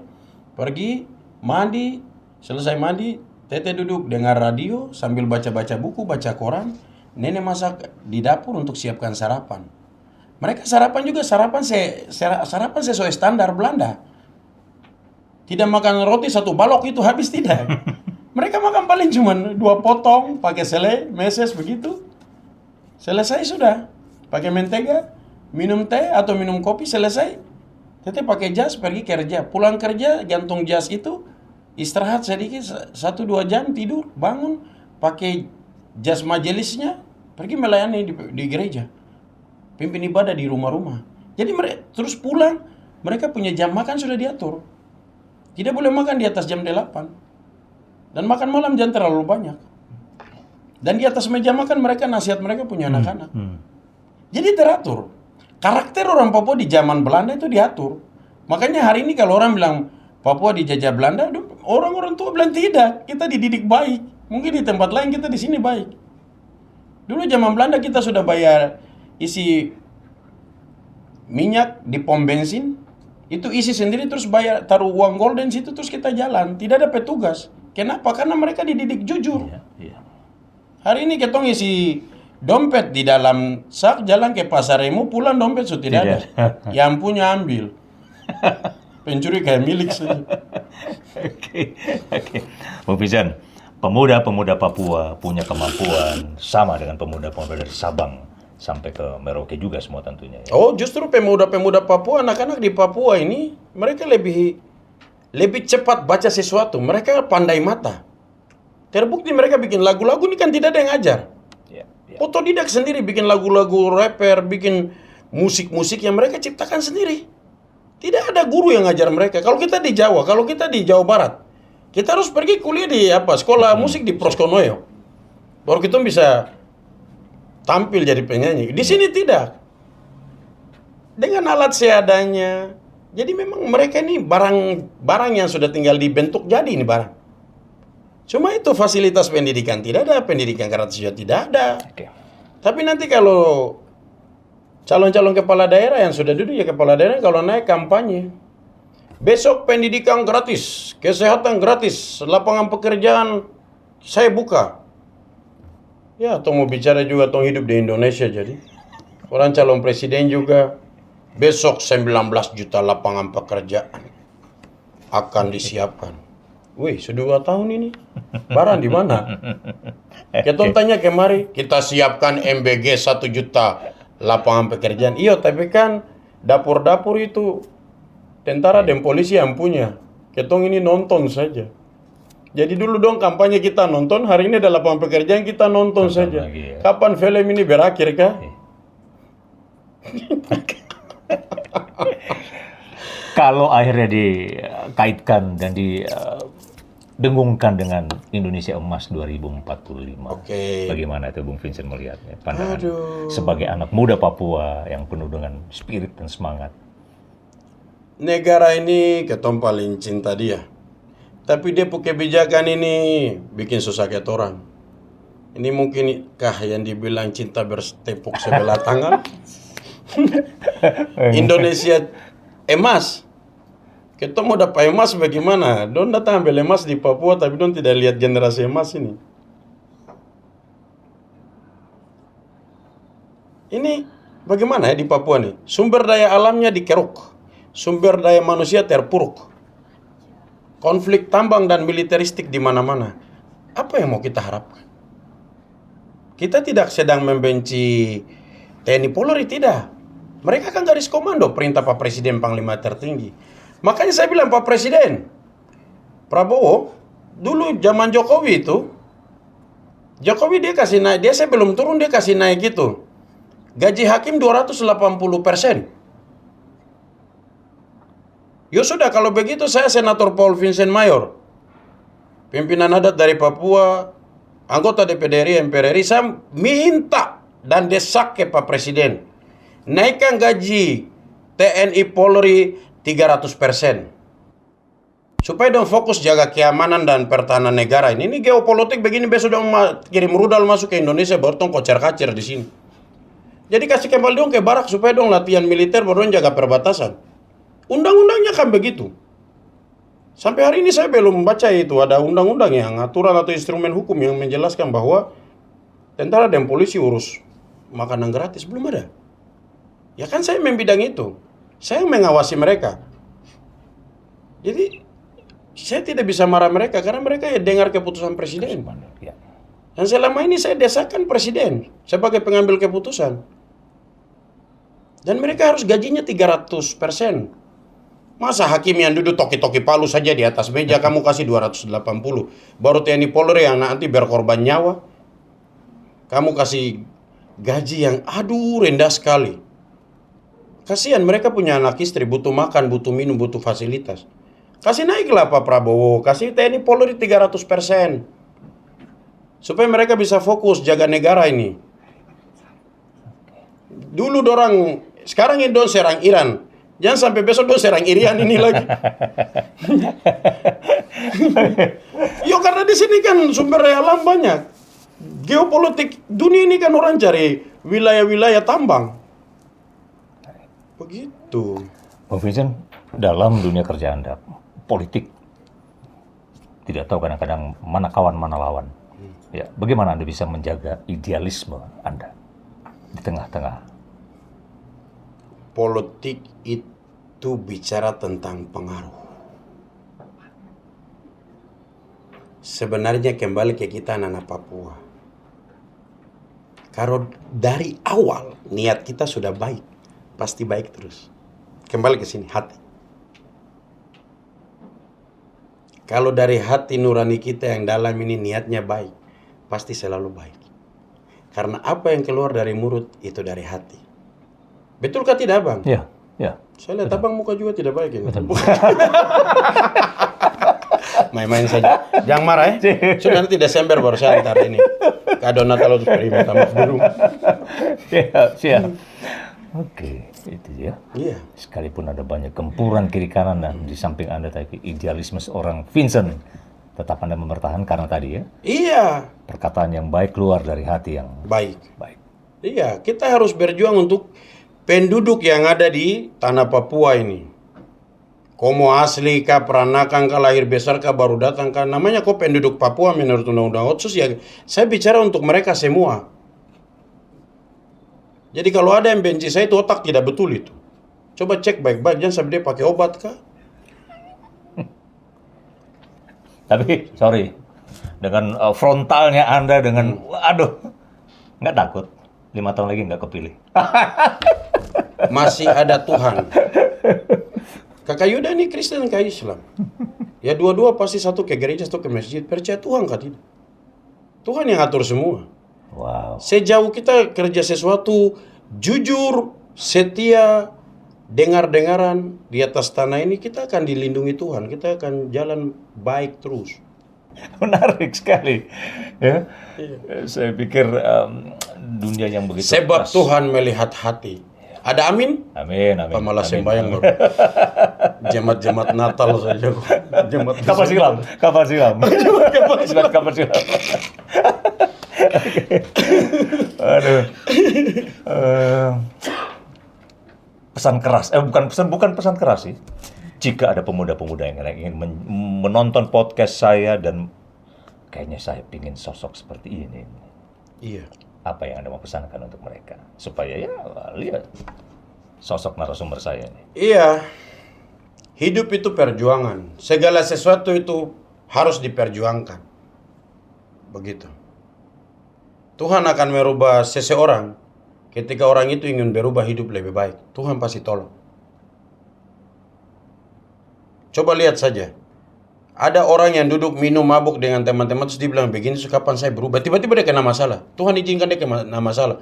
Speaker 1: pergi mandi, selesai mandi, tete duduk dengar radio sambil baca-baca buku, baca koran, nenek masak di dapur untuk siapkan sarapan. Mereka sarapan juga sarapan sesuai standar Belanda. Tidak makan roti satu balok itu habis, tidak. Mereka makan paling cuma 2 potong, pakai selai, meses begitu. Selesai sudah. Pakai mentega, minum teh atau minum kopi, selesai. Tete pakai jas pergi kerja. Pulang kerja gantung jas itu, istirahat sedikit 1-2 jam, tidur, bangun, pakai jas majelisnya, pergi melayani di gereja. Pimpin ibadah di rumah-rumah. Jadi mereka terus pulang, mereka punya jam makan sudah diatur. Tidak boleh makan di atas jam 8. Dan makan malam jangan terlalu banyak. Dan di atas meja makan mereka nasihat mereka punya anak-anak. Jadi teratur. Karakter orang Papua di zaman Belanda itu diatur. Makanya hari ini kalau orang bilang Papua dijajah Belanda, orang-orang tua bilang tidak. Kita dididik baik. Mungkin di tempat lain kita di sini baik. Dulu zaman Belanda kita sudah bayar isi minyak di pom bensin. Itu isi sendiri terus bayar, taruh uang golden situ terus kita jalan. Tidak ada petugas. Kenapa? Karena mereka dididik jujur. Hari ini ketong isi dompet di dalam sak, jalan ke pasar Remo, pulang dompet sudah tidak ada. Yang punya ambil. Pencuri kayak milik saja.
Speaker 2: Oke. Bung Vincent, pemuda-pemuda Papua punya kemampuan sama dengan pemuda-pemuda dari Sabang sampai ke Merauke juga semua tentunya. Ya?
Speaker 1: Oh, justru pemuda-pemuda Papua, anak-anak di Papua ini, mereka lebih cepat baca sesuatu. Mereka pandai mata. Terbukti mereka bikin lagu-lagu ini kan tidak ada yang ajar. Otodidak sendiri bikin lagu-lagu rapper, bikin musik-musik yang mereka ciptakan sendiri. Tidak ada guru yang ngajar mereka. Kalau kita di Jawa, kalau kita di Jawa Barat, kita harus pergi kuliah di sekolah musik di Proskonoyo. Baru kita bisa tampil jadi penyanyi. Di sini tidak. Dengan alat seadanya. Jadi memang mereka ini barang yang sudah tinggal dibentuk jadi ini barang. Cuma itu fasilitas pendidikan tidak ada, pendidikan gratis juga tidak ada. Tapi nanti kalau calon-calon kepala daerah yang sudah duduk ya kepala daerah kalau naik kampanye, besok pendidikan gratis, kesehatan gratis, lapangan pekerjaan saya buka. Ya, tong mau bicara juga tong hidup di Indonesia jadi. Orang calon presiden juga besok 19 juta lapangan pekerjaan akan disiapkan. Wih, sudah 2 tahun ini. Barang di mana? Kita tanya kemari, kita siapkan MBG 1 juta lapangan pekerjaan. Iya, tapi kan dapur-dapur itu tentara dan polisi yang punya. Ketong ini nonton saja. Jadi dulu dong kampanye kita nonton, hari ini ada lapangan pekerjaan kita nonton saja.
Speaker 2: Lagi, ya.
Speaker 1: Kapan film ini berakhir kah?
Speaker 2: Kalau akhirnya dikaitkan dan didengungkan dengan Indonesia Emas 2045, bagaimana itu Bung Vincent melihatnya? Pandangan sebagai anak muda Papua yang penuh dengan spirit dan semangat.
Speaker 1: Negara ini ketong paling cinta dia. Tapi dia pakai kebijakan ini bikin susah ke orang. Ini mungkinkah yang dibilang cinta bertepuk sebelah tangan? Indonesia emas. Kita mau dapat emas bagaimana? Don datang ambil emas di Papua tapi don tidak lihat generasi emas ini. Ini bagaimana ya di Papua nih? Sumber daya alamnya dikeruk. Sumber daya manusia terpuruk. Konflik tambang dan militeristik di mana-mana. Apa yang mau kita harapkan? Kita tidak sedang membenci TNI Polri, tidak. Mereka kan garis komando perintah Pak Presiden Panglima tertinggi. Makanya saya bilang Pak Presiden Prabowo dulu zaman Jokowi itu, Jokowi dia kasih naik, dia saya belum turun dia kasih naik gitu. Gaji hakim 280%. Ya sudah kalau begitu saya Senator Paul Vincent Mayor, pimpinan adat dari Papua, anggota DPD RI, MPR RI, saya minta dan desak ke Pak Presiden. naikkan gaji TNI Polri 300%. Supaya dong fokus jaga keamanan dan pertahanan negara ini. Ini geopolitik begini, besok dong kirim rudal masuk ke Indonesia, baru dong kocar-kacir di sini. Jadi kasih kembali dong ke barak supaya dong latihan militer, baru dong jaga perbatasan. Undang-undangnya kan begitu. Sampai hari ini saya belum membaca itu ada undang-undang yang aturan atau instrumen hukum yang menjelaskan bahwa tentara dan polisi urus makanan gratis, belum ada. Ya kan saya membidang itu. Saya mengawasi mereka. Jadi saya tidak bisa marah mereka karena mereka ya dengar keputusan presiden.
Speaker 2: Ya.
Speaker 1: Dan selama ini saya desakan presiden sebagai pengambil keputusan. Dan mereka harus gajinya 300%. Masa hakim yang duduk toki-toki palu saja di atas meja kamu kasih 280. Baru TNI Polri yang nanti berkorban nyawa. Kamu kasih gaji yang rendah sekali. Kasihan mereka punya anak istri, butuh makan, butuh minum, butuh fasilitas. Kasih naiklah Pak Prabowo, kasih TNI Polri 300%. Supaya mereka bisa fokus jaga negara ini. Dulu dorang, sekarang ini dong serang Iran. Jangan sampai besok dong serang Irian ini lagi. Yo karena di sini kan sumber daya alam banyak. Geopolitik dunia ini kan orang cari wilayah-wilayah tambang. Begitu.
Speaker 2: Bang Vincent, dalam dunia kerja Anda, politik tidak tahu kadang-kadang mana kawan mana lawan. Ya, bagaimana Anda bisa menjaga idealisme Anda di tengah-tengah?
Speaker 1: Politik itu bicara tentang pengaruh. Sebenarnya kembali ke kita anak-anak Papua. Kalau dari awal niat kita sudah baik, pasti baik terus. Kembali ke sini, hati. Kalau dari hati nurani kita yang dalam ini niatnya baik, pasti selalu baik. Karena apa yang keluar dari mulut itu dari hati. Betulkah tidak, Bang?
Speaker 2: Ya, ya.
Speaker 1: Saya lihat Abang muka juga tidak baik ini.
Speaker 2: Betul.
Speaker 1: Main-main saja. Jangan marah ya. Sudah nanti Desember baru saya antar ini. Kado Natal untuk minta maaf di rumah.
Speaker 2: Siap. Oke, itu ya.
Speaker 1: Iya.
Speaker 2: Sekalipun ada banyak gempuran kiri kanan dan di samping Anda tadi idealisme seorang Vincent, tetap Anda mempertahankan karena tadi ya.
Speaker 1: Iya.
Speaker 2: Perkataan yang baik keluar dari hati yang
Speaker 1: Baik.
Speaker 2: baik.
Speaker 1: Iya, kita harus berjuang untuk penduduk yang ada di tanah Papua ini. Komo asli kah, peranakan kah, lahir besar kah, baru datang kah. Namanya kok penduduk Papua menurut Undang-Undang Otsus ya. Saya bicara untuk mereka semua. Jadi kalau ada yang benci saya itu otak tidak betul itu. Coba cek baik-baik, jangan sampai dia pakai obat kah?
Speaker 2: Tapi, sorry, dengan frontalnya Anda dengan, aduh, nggak takut 5 tahun lagi nggak kepilih.
Speaker 1: Masih ada Tuhan. Kakak Yuda ini Kristen ke Islam. Ya dua-dua pasti satu ke gereja, satu ke masjid. Percaya Tuhan kah tidak? Tuhan yang atur semua.
Speaker 2: Wow.
Speaker 1: Sejauh kita kerja sesuatu jujur, setia, dengar-dengaran di atas tanah ini, kita akan dilindungi Tuhan. Kita akan jalan baik terus.
Speaker 2: Menarik sekali. Ya. Saya pikir dunia yang begitu
Speaker 1: Sebab
Speaker 2: keras.
Speaker 1: Tuhan melihat hati. Ada amin?
Speaker 2: Amin, amin.
Speaker 1: Apa malah
Speaker 2: Amin.
Speaker 1: sembahyang baru? Jemaat-jemaat Natal saja. Jemaat
Speaker 2: Kapal silam. Kapal silam. Kapal silam. Aduh. Pesan keras. Bukan pesan keras sih. Jika ada pemuda-pemuda yang ingin menonton podcast saya dan kayaknya saya ingin sosok seperti ini.
Speaker 1: Iya.
Speaker 2: Apa yang Anda mau pesankan untuk mereka? Supaya ya lihat sosok narasumber saya ini.
Speaker 1: Iya. Hidup itu perjuangan. Segala sesuatu itu harus diperjuangkan. Begitu. Tuhan akan merubah seseorang ketika orang itu ingin berubah hidup lebih baik. Tuhan pasti tolong. Coba lihat saja. Ada orang yang duduk minum mabuk dengan teman-teman terus dia bilang begini, kapan saya berubah? Tiba-tiba dia kena masalah. Tuhan izinkan dia kena masalah.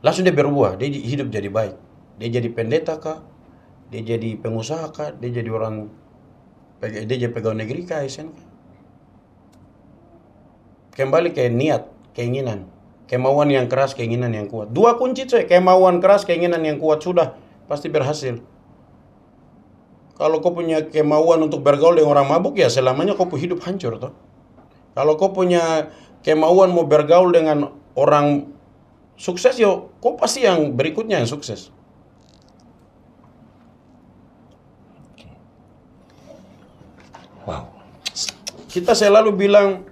Speaker 1: Langsung dia berubah. Dia hidup jadi baik. Dia jadi pendeta kah? Dia jadi pengusaha kah? Dia jadi pegawai negeri kah? ASN kah? Kembali ke niat, keinginan. kemauan yang keras, keinginan yang kuat. Dua kunci coy, kemauan keras, keinginan yang kuat, sudah pasti berhasil. Kalau kau punya kemauan untuk bergaul dengan orang mabuk, ya selamanya kau hidup hancur toh. Kalau kau punya kemauan mau bergaul dengan orang sukses, yo kau pasti yang berikutnya yang sukses.
Speaker 2: Wow.
Speaker 1: Kita selalu bilang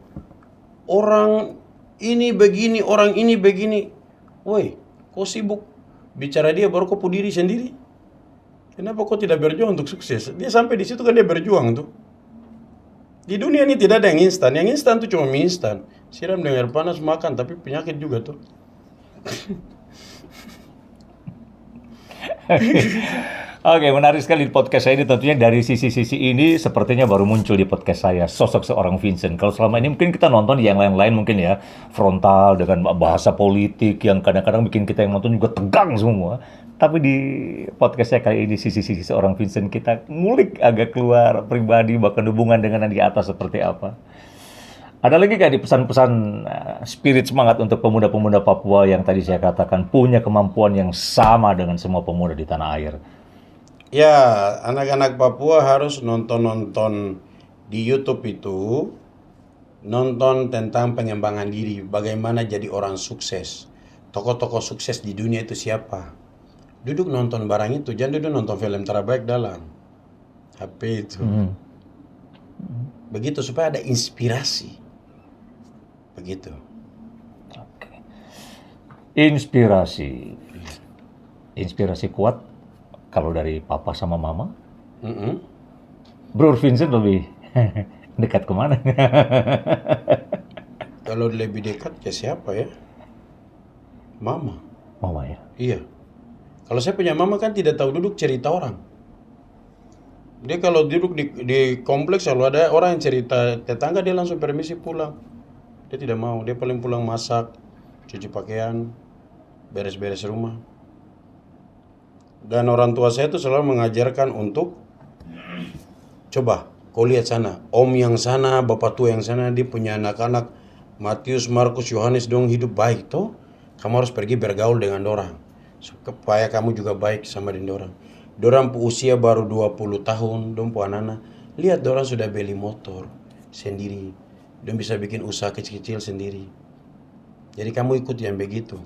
Speaker 1: orang ini begini, orang ini begini. Woi, kau sibuk bicara dia baru kau diri sendiri. Kenapa kau tidak berjuang untuk sukses? Dia sampai di situ kan dia berjuang tuh. Di dunia ini tidak ada yang instan. Yang instan tuh cuma mie instan. Siram dengan air panas makan, tapi penyakit juga tuh.
Speaker 2: Oke, menarik sekali di podcast saya ini. Tentunya dari sisi-sisi ini sepertinya baru muncul di podcast saya, sosok seorang Vincent. Kalau selama ini mungkin kita nonton yang lain-lain mungkin ya, frontal dengan bahasa politik yang kadang-kadang bikin kita yang nonton juga tegang semua. Tapi di podcast saya kali ini sisi-sisi seorang Vincent kita ngulik agak keluar pribadi, bahkan hubungan dengan yang di atas seperti apa. Ada lagi nggak di pesan-pesan spirit semangat untuk pemuda-pemuda Papua yang tadi saya katakan punya kemampuan yang sama dengan semua pemuda di tanah air?
Speaker 1: Ya, anak-anak Papua harus nonton-nonton di YouTube itu, nonton tentang pengembangan diri, bagaimana jadi orang sukses. Tokoh-tokoh sukses di dunia itu siapa? Duduk nonton barang itu, jangan duduk nonton film terbaik dalam HP itu. Begitu supaya ada inspirasi. Begitu.
Speaker 2: Oke. Inspirasi. Inspirasi kuat kalau dari papa sama mama. Bro Vincent lebih dekat kemana?
Speaker 1: Kalau lebih dekat ke siapa ya? Mama.
Speaker 2: Mama ya?
Speaker 1: Iya. Kalau saya punya mama kan tidak tahu duduk cerita orang. Dia kalau duduk di kompleks kalau ada orang yang cerita tetangga dia langsung permisi pulang. Dia tidak mau, dia paling pulang masak, cuci pakaian, beres-beres rumah. Dan orang tua saya itu selalu mengajarkan untuk coba kau lihat sana, om yang sana, bapak tua yang sana, dia punya anak-anak Matius, Markus, Yohanes dong hidup baik toh. Kamu harus pergi bergaul dengan orang supaya kamu juga baik sama dengan orang. Dorang usia baru 20 tahun, dong anak-anak. Lihat dorang sudah beli motor sendiri. Dong bisa bikin usaha kecil-kecil sendiri. Jadi kamu ikut yang begitu.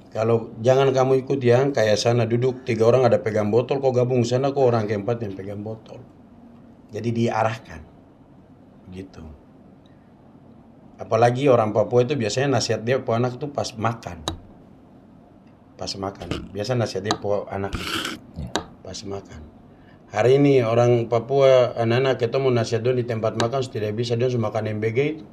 Speaker 1: Kalau jangan kamu ikut yang kayak sana duduk 3 orang ada pegang botol, kau gabung sana kau orang keempat yang pegang botol. Jadi diarahkan. Gitu. Apalagi orang Papua itu biasanya nasihat dia ke anak itu pas makan. Pas makan. Biasa nasihat dia ke anak pas makan. Hari ini orang Papua anak-anak ketemu nasihat dia di tempat makan tidak bisa dia harus makan MBG itu.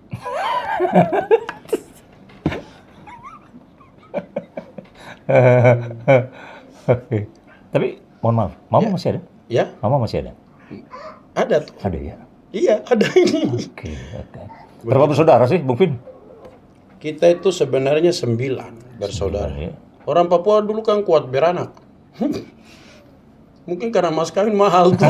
Speaker 2: Tapi mohon maaf, mama masih ada?
Speaker 1: Ya?
Speaker 2: Mama masih ada?
Speaker 1: Ada tuh.
Speaker 2: Ada ya?
Speaker 1: Iya, ada ini.
Speaker 2: Oke. Berapa bersaudara sih, Bung Vin?
Speaker 1: Kita itu sebenarnya 9 bersaudara.
Speaker 2: 9, ya.
Speaker 1: Orang Papua dulu kan kuat beranak. Mungkin karena mas kawin mahal tuh.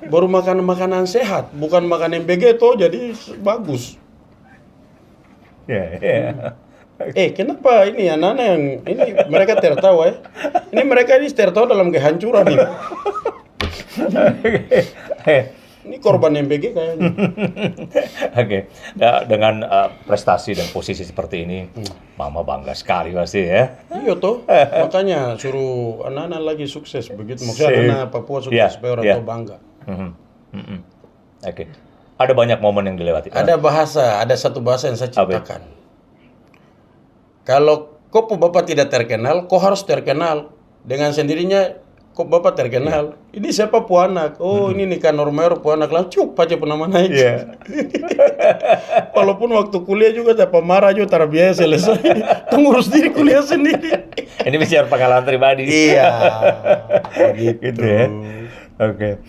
Speaker 1: Baru makan makanan sehat, bukan makan MBG tuh, jadi bagus.
Speaker 2: Ya.
Speaker 1: Kenapa ini anak-anak yang ini mereka tertawa ya? Ini mereka ini tertawa dalam kehancuran ini. Ini korban MBG kayaknya.
Speaker 2: Oke. Nah, dengan prestasi dan posisi seperti ini, Mama bangga sekali pasti ya.
Speaker 1: Iya toh, makanya suruh anak-anak lagi sukses begitu. Maksudnya anak Papua sukses supaya orang tua bangga.
Speaker 2: Oke. Ada banyak momen yang dilewati.
Speaker 1: Ada satu bahasa yang saya ciptakan. Kalau kau bapak tidak terkenal, kau harus terkenal. Dengan sendirinya kok bapak terkenal. Ini siapa Puanak? Oh, ini Nikan Normero Puanak. Langsung aja penama naik. Walaupun waktu kuliah juga tak marah juga tar biaya selesai. Ngurus diri kuliah sendiri.
Speaker 2: Ini bicara pengalaman pribadi.
Speaker 1: Iya. Gitu
Speaker 2: ya. Oke.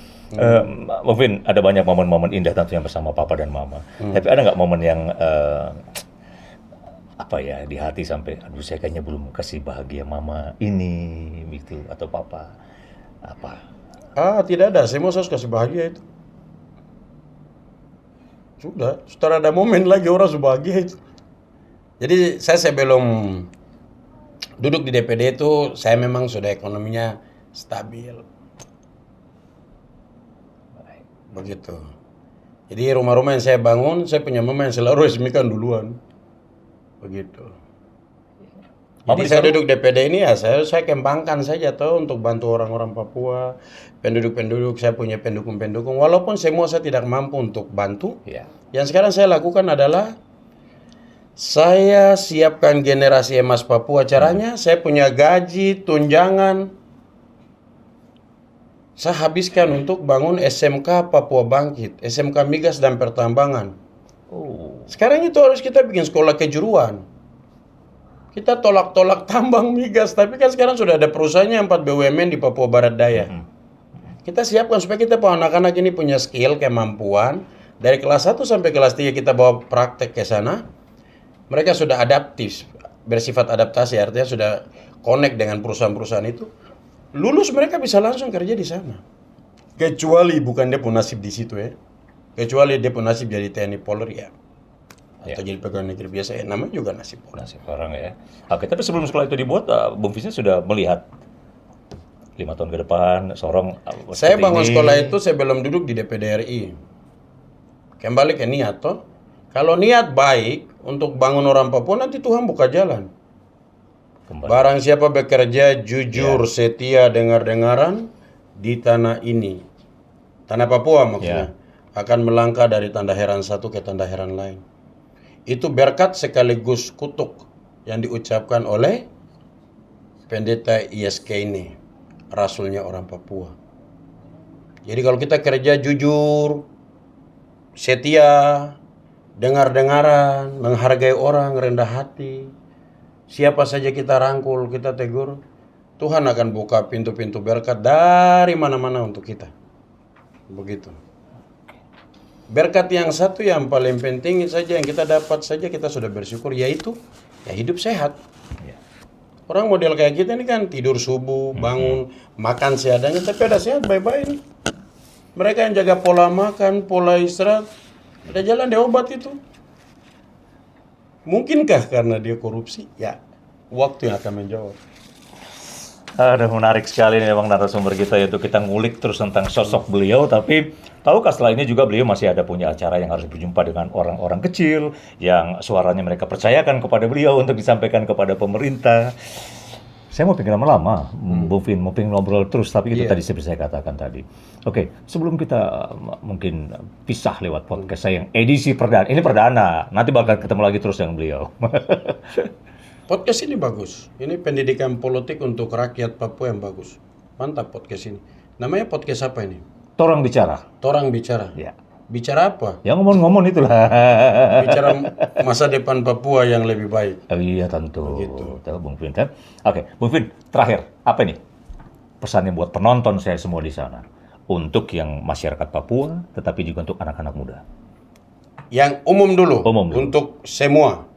Speaker 2: Mungkin ada banyak momen-momen indah tentunya bersama papa dan mama. Tapi ada nggak momen yang di hati sampai aduh saya kayaknya belum kasih bahagia mama ini gitu atau papa apa?
Speaker 1: Tidak ada. Saya mau kasih bahagia itu. Sudah ada momen lagi orang sudah bahagia itu. Jadi saya sebelum duduk di DPD itu, saya memang sudah ekonominya stabil. Begitu. Jadi rumah-rumah yang saya bangun, saya punya mama yang selalu resmikan duluan. Begitu. Jadi saya duduk DPD ini ya saya kembangkan saja untuk bantu orang-orang Papua, penduduk-penduduk, saya punya pendukung-pendukung. Walaupun semua saya tidak mampu untuk bantu, yang sekarang saya lakukan adalah saya siapkan generasi emas Papua. Caranya saya punya gaji, tunjangan, saya habiskan untuk bangun SMK Papua Bangkit, SMK Migas dan Pertambangan. Sekarang itu harus kita bikin sekolah kejuruan. Kita tolak-tolak tambang migas, tapi kan sekarang sudah ada perusahaannya 4 BUMN di Papua Barat Daya. Kita siapkan supaya kita anak-anak ini punya skill, kemampuan. Dari kelas 1 sampai kelas 3 kita bawa praktek ke sana. Mereka sudah adaptif, bersifat adaptasi, artinya sudah connect dengan perusahaan-perusahaan itu. Lulus mereka bisa langsung kerja di sana. Kecuali bukan dia pun nasib di situ ya. Kecuali dia pun nasib jadi TNI Polri ya. Atau jadi pegawai negeri biasa ya, namanya juga nasib orang.
Speaker 2: Nasib orang ya. Oke, tapi sebelum sekolah itu dibuat, Bung Vincent sudah melihat 5 tahun ke depan, Sorong.
Speaker 1: Saya bangun sekolah itu sebelum duduk di DPD RI. Kembali ke niat toh. Kalau niat baik untuk bangun orang Papua, nanti Tuhan buka jalan. Barang siapa bekerja jujur, setia, dengar-dengaran di tanah ini, tanah Papua maksudnya, akan melangkah dari tanda heran satu ke tanda heran lain. Itu berkat sekaligus kutuk yang diucapkan oleh pendeta ISK ini, rasulnya orang Papua. Jadi kalau kita kerja jujur, setia, dengar-dengaran, menghargai orang, rendah hati, siapa saja kita rangkul, kita tegur, Tuhan akan buka pintu-pintu berkat dari mana-mana untuk kita. Begitu. Berkat yang satu yang paling penting saja yang kita dapat saja kita sudah bersyukur, yaitu ya hidup sehat. Orang model kayak kita ini kan tidur subuh, bangun, makan seadanya, tapi ada sehat baik-baik. Mereka yang jaga pola makan, pola istirahat, ada jalan dia obat itu. Mungkinkah karena dia korupsi? Ya, waktu yang akan menjawab.
Speaker 2: Aduh, menarik sekali nih memang narasumber kita, yaitu kita ngulik terus tentang sosok beliau. Tapi tahukah setelah ini juga beliau masih ada punya acara yang harus berjumpa dengan orang-orang kecil yang suaranya mereka percayakan kepada beliau untuk disampaikan kepada pemerintah. Saya mau pengen lama-lama, Bung Vin, mau pengen ngobrol terus, tapi itu tadi seperti saya katakan tadi. Oke, sebelum kita mungkin pisah lewat podcast saya yang edisi perdana, ini perdana, nanti bakal ketemu lagi terus dengan beliau.
Speaker 1: Podcast ini bagus. Ini pendidikan politik untuk rakyat Papua yang bagus. Mantap podcast ini. Namanya podcast apa ini?
Speaker 2: Torang Bicara.
Speaker 1: Torang Bicara.
Speaker 2: Ya.
Speaker 1: Bicara apa?
Speaker 2: Ya ngomong-ngomong itulah.
Speaker 1: Bicara masa depan Papua yang lebih baik.
Speaker 2: Oh, iya tentu.
Speaker 1: Begitu.
Speaker 2: Tahu Bung Vin kan? Oke, Bung Vin, terakhir apa nih pesannya buat penonton saya semua di sana? Untuk yang masyarakat Papua, tetapi juga untuk anak-anak muda.
Speaker 1: Yang umum dulu.
Speaker 2: Umum dulu.
Speaker 1: Untuk semua.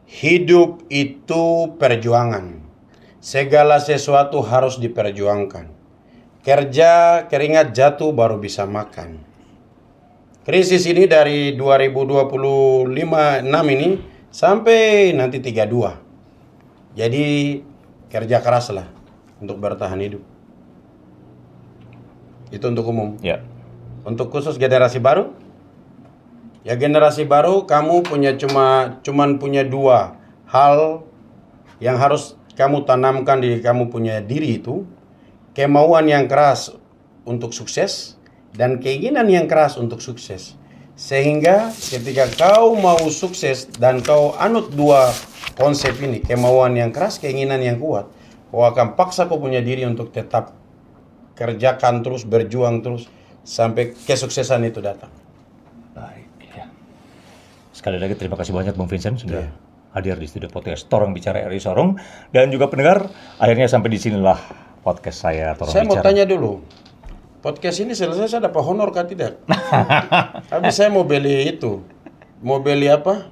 Speaker 1: Hidup itu perjuangan. Segala sesuatu harus diperjuangkan. Kerja, keringat jatuh baru bisa makan. Krisis ini dari 2025-6 ini sampai nanti 32. Jadi kerja keraslah untuk bertahan hidup. Itu untuk umum.
Speaker 2: Ya.
Speaker 1: Untuk khusus generasi baru, ya generasi baru kamu cuman punya 2 hal yang harus kamu tanamkan di kamu punya diri itu. Kemauan yang keras untuk sukses dan keinginan yang keras untuk sukses. Sehingga ketika kau mau sukses dan kau anut 2 konsep ini, kemauan yang keras, keinginan yang kuat, kau akan paksa kau punya diri untuk tetap kerjakan terus, berjuang terus sampai kesuksesan itu datang.
Speaker 2: Baik, ya. Sekali lagi terima kasih banyak Bung Vincent sudah hadir di studio podcast Torang Bicara RRI Sorong, dan juga pendengar. Akhirnya sampai di sinilah podcast saya Torang
Speaker 1: Saya
Speaker 2: Bicara.
Speaker 1: mau tanya dulu, podcast ini selesai saya dapat honor kah tidak? Habis saya mau beli itu, mau beli apa?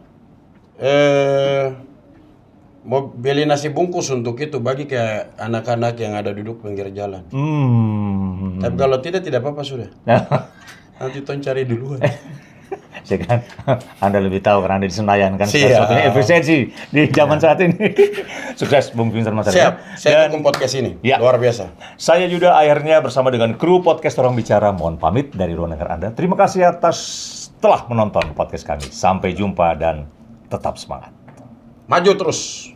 Speaker 1: Mau beli nasi bungkus untuk itu bagi ke anak-anak yang ada duduk pinggir jalan. Tapi kalau tidak apa-apa sudah. Nanti Ton cari duluan.
Speaker 2: Saya kan Anda lebih tahu karena Anda di Senayan kan
Speaker 1: Siap.
Speaker 2: satu-satunya efisiensi di zaman saat ini. Sukses Bung Vincent Mas Arya.
Speaker 1: Siap, saya
Speaker 2: Dan
Speaker 1: dukung podcast ini.
Speaker 2: Ya.
Speaker 1: Luar biasa.
Speaker 2: saya Yuda akhirnya bersama dengan kru podcast Orang Bicara mohon pamit dari ruang dengar Anda. Terima kasih atas telah menonton podcast kami. Sampai jumpa dan tetap semangat.
Speaker 1: Maju terus.